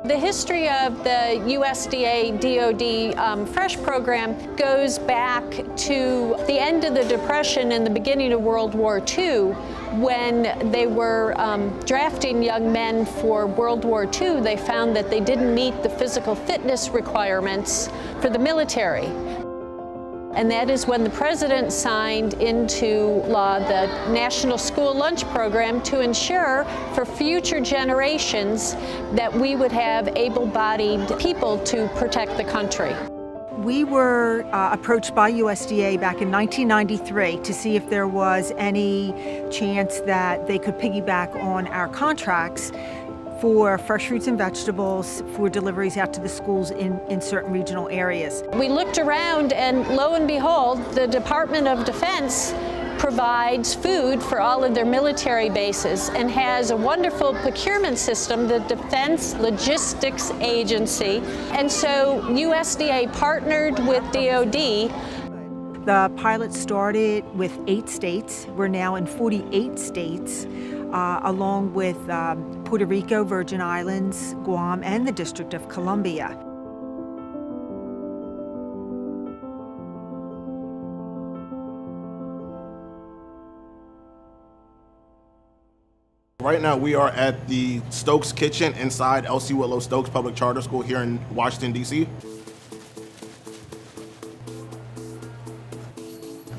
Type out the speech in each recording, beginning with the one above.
The history of the USDA DoD Fresh program goes back to the end of the Depression and the beginning of World War II. When they were drafting young men for World War II, they found that they didn't meet the physical fitness requirements for the military. And that is when the president signed into law the National School Lunch Program to ensure for future generations that we would have able-bodied people to protect the country. We were approached by USDA back in 1993 to see if there was any chance that they could piggyback on our contracts for fresh fruits and vegetables for deliveries out to the schools in certain regional areas. We looked around and lo and behold, the Department of Defense provides food for all of their military bases and has a wonderful procurement system, the Defense Logistics Agency. And so USDA partnered with DoD. The pilot started with 8 states. We're now in 48 states, along with Puerto Rico, Virgin Islands, Guam, and the District of Columbia. Right now we are at the Stokes Kitchen inside L.C. Whitlow Stokes Public Charter School here in Washington, D.C.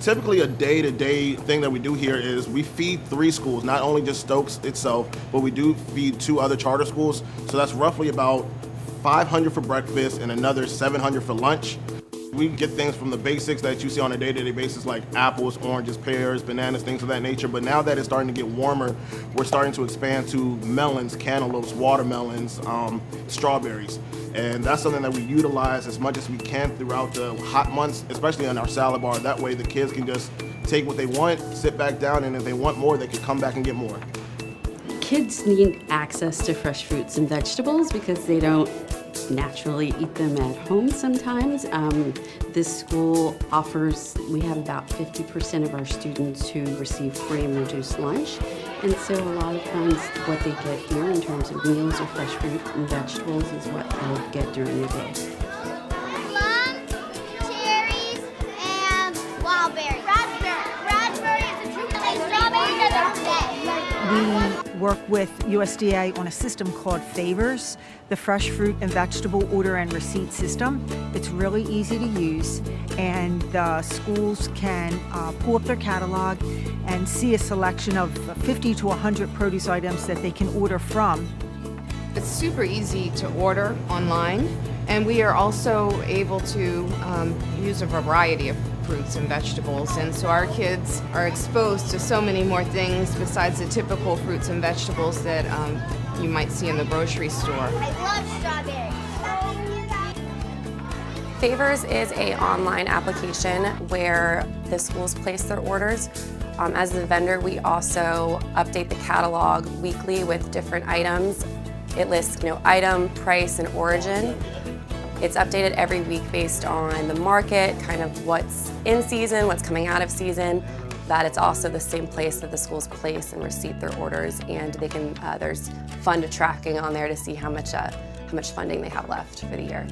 Typically a day-to-day thing that we do here is we feed 3 schools, not only just Stokes itself, but we do feed 2 other charter schools. So that's roughly about 500 for breakfast and another 700 for lunch. We get things from the basics that you see on a day-to-day basis like apples, oranges, pears, bananas, things of that nature. But now that it's starting to get warmer, we're starting to expand to melons, cantaloupes, watermelons, strawberries. And that's something that we utilize as much as we can throughout the hot months, especially on our salad bar. That way the kids can just take what they want, sit back down, and if they want more, they can come back and get more. Kids need access to fresh fruits and vegetables because they don't naturally eat them at home sometimes. This school offers, we have about 50% of our students who receive free and reduced lunch. And so a lot of times what they get here in terms of meals or fresh fruit and vegetables is what they'll get during the day. Plums, cherries, and wild berries. Raspberries and strawberries are the best. We work with USDA on a system called Favors, the fresh fruit and vegetable order and receipt system. It's really easy to use, and the schools can pull up their catalog and see a selection of 50 to 100 produce items that they can order from. It's super easy to order online, and we are also able to use a variety of fruits and vegetables, and so our kids are exposed to so many more things besides the typical fruits and vegetables that you might see in the grocery store. I love strawberries. Favors is an online application where the schools place their orders. As the vendor, we also update the catalog weekly with different items. It lists, item, price, and origin. It's updated every week based on the market, kind of what's in season, what's coming out of season. That it's also the same place that the schools place and receipt their orders, and they can there's fund tracking on there to see how much funding they have left for the year.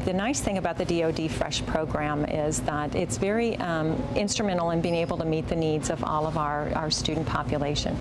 The nice thing about the DoD Fresh program is that it's very instrumental in being able to meet the needs of all of our student population.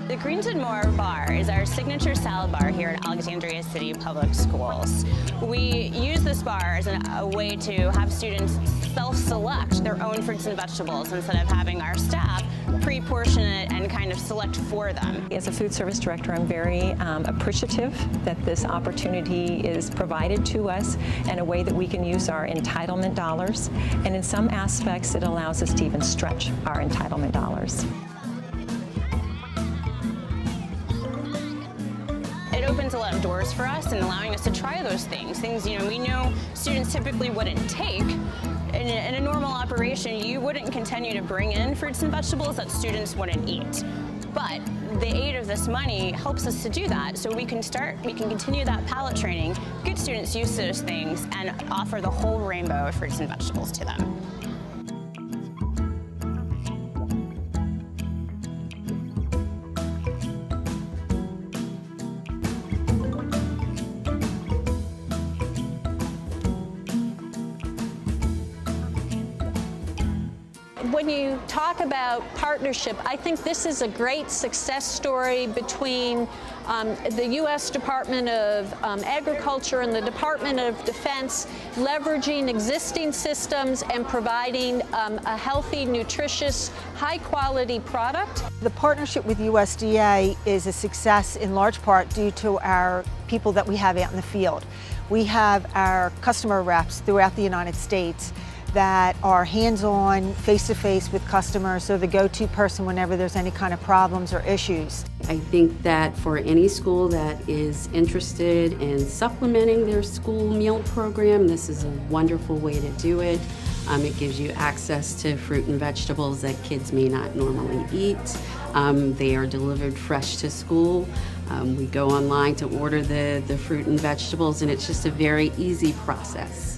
The Greens and More bar is our signature salad bar here at Alexandria City Public Schools. We use this bar as a way to have students self-select their own fruits and vegetables instead of having our staff pre-portion it and kind of select for them. As a food service director, I'm very appreciative that this opportunity is provided to us in a way that we can use our entitlement dollars, and in some aspects it allows us to even stretch our entitlement dollars. It opens a lot of doors for us and allowing us to try those things we know students typically wouldn't take. In a normal operation, you wouldn't continue to bring in fruits and vegetables that students wouldn't eat. But the aid of this money helps us to do that, so we can continue that palate training, get students used to those things, and offer the whole rainbow of fruits and vegetables to them. When you talk about partnership, I think this is a great success story between the U.S. Department of Agriculture and the Department of Defense, leveraging existing systems and providing a healthy, nutritious, high-quality product. The partnership with USDA is a success in large part due to our people that we have out in the field. We have our customer reps throughout the United States that are hands-on, face-to-face with customers, so the go-to person whenever there's any kind of problems or issues. I think that for any school that is interested in supplementing their school meal program, this is a wonderful way to do it. It gives you access to fruit and vegetables that kids may not normally eat. They are delivered fresh to school. We go online to order the fruit and vegetables, and it's just a very easy process.